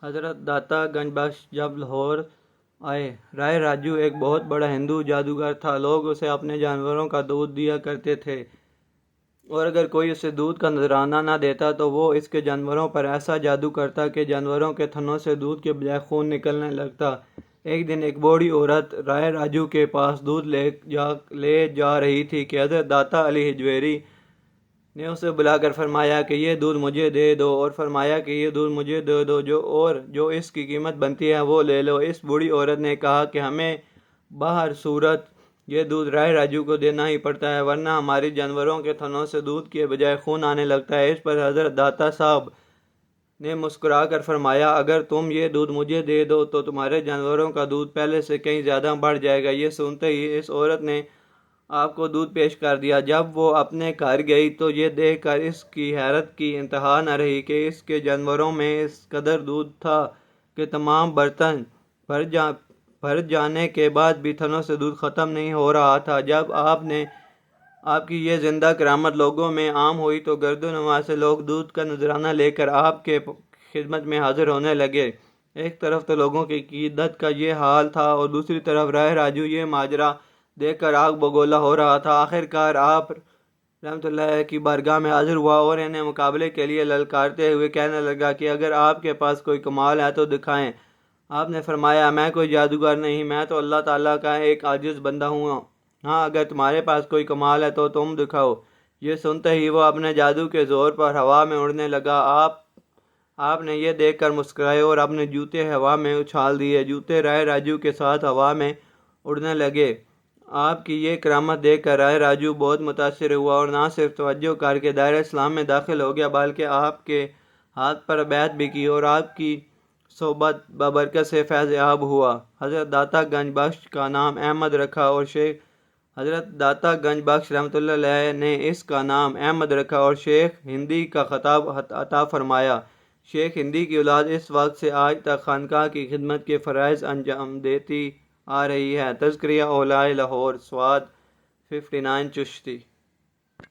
حضرت داتا گنج بخش جب لاہور آئے، رائے راجو ایک بہت بڑا ہندو جادوگر تھا۔ لوگ اسے اپنے جانوروں کا دودھ دیا کرتے تھے، اور اگر کوئی اسے دودھ کا نذرانہ نہ دیتا تو وہ اس کے جانوروں پر ایسا جادو کرتا کہ جانوروں کے تھنوں سے دودھ کے بجائے خون نکلنے لگتا۔ ایک دن ایک بوڑھی عورت رائے راجو کے پاس دودھ لے جا رہی تھی کہ حضرت داتا علی ہجویری نے اسے بلا کر فرمایا کہ یہ دودھ مجھے دے دو، اور فرمایا کہ یہ دودھ مجھے دے دو جو اس کی قیمت بنتی ہے وہ لے لو۔ اس بوڑھی عورت نے کہا کہ ہمیں بہر صورت یہ دودھ رائے راجو کو دینا ہی پڑتا ہے، ورنہ ہماری جانوروں کے تھنوں سے دودھ کے بجائے خون آنے لگتا ہے۔ اس پر حضرت داتا صاحب نے مسکرا کر فرمایا، اگر تم یہ دودھ مجھے دے دو تو تمہارے جانوروں کا دودھ پہلے سے کہیں زیادہ بڑھ جائے گا۔ یہ سنتے ہی اس عورت نے آپ کو دودھ پیش کر دیا۔ جب وہ اپنے گھر گئی تو یہ دیکھ کر اس کی حیرت کی انتہا نہ رہی کہ اس کے جانوروں میں اس قدر دودھ تھا کہ تمام برتن بھر جانے کے بعد بھی تھنوں سے دودھ ختم نہیں ہو رہا تھا۔ جب آپ کی یہ زندہ کرامت لوگوں میں عام ہوئی تو گرد و نواح سے لوگ دودھ کا نذرانہ لے کر آپ کے خدمت میں حاضر ہونے لگے۔ ایک طرف تو لوگوں کی عقیدت کا یہ حال تھا اور دوسری طرف رائے راجو یہ ماجرا دیکھ کر آگ بگولا ہو رہا تھا۔ آخرکار آپ رحمۃ اللہ کی بارگاہ میں حاضر ہوا اور انہیں مقابلے کے لیے للکارتے ہوئے کہنے لگا کہ اگر آپ کے پاس کوئی کمال ہے تو دکھائیں۔ آپ نے فرمایا، میں کوئی جادوگر نہیں، میں تو اللہ تعالیٰ کا ایک عاجز بندہ ہوں۔ ہاں، اگر تمہارے پاس کوئی کمال ہے تو تم دکھاؤ۔ یہ سنتے ہی وہ اپنے جادو کے زور پر ہوا میں اڑنے لگا۔ آپ نے یہ دیکھ کر مسکرائے اور اپنے جوتے ہوا میں اچھال دیے۔ جوتے رائے راجو کے ساتھ ہوا میں اڑنے لگے۔ آپ کی یہ کرامت دیکھ کر رائے راجو بہت متاثر ہوا اور نہ صرف توجہ کر کے دائرہ اسلام میں داخل ہو گیا بلکہ آپ کے ہاتھ پر بیعت بھی کی اور آپ کی صحبت ببرکت سے فیض یاب ہوا۔ حضرت داتا گنج بخش کا نام احمد رکھا اور حضرت داتا گنج بخش رحمۃ اللہ علیہ نے اس کا نام احمد رکھا اور شیخ ہندی کا خطاب عطا فرمایا۔ شیخ ہندی کی اولاد اس وقت سے آج تک خانقاہ کی خدمت کے فرائض انجام دیتی آ رہی ہے۔ تذکرہ اولیاء لاہور، سواد 59 چشتی۔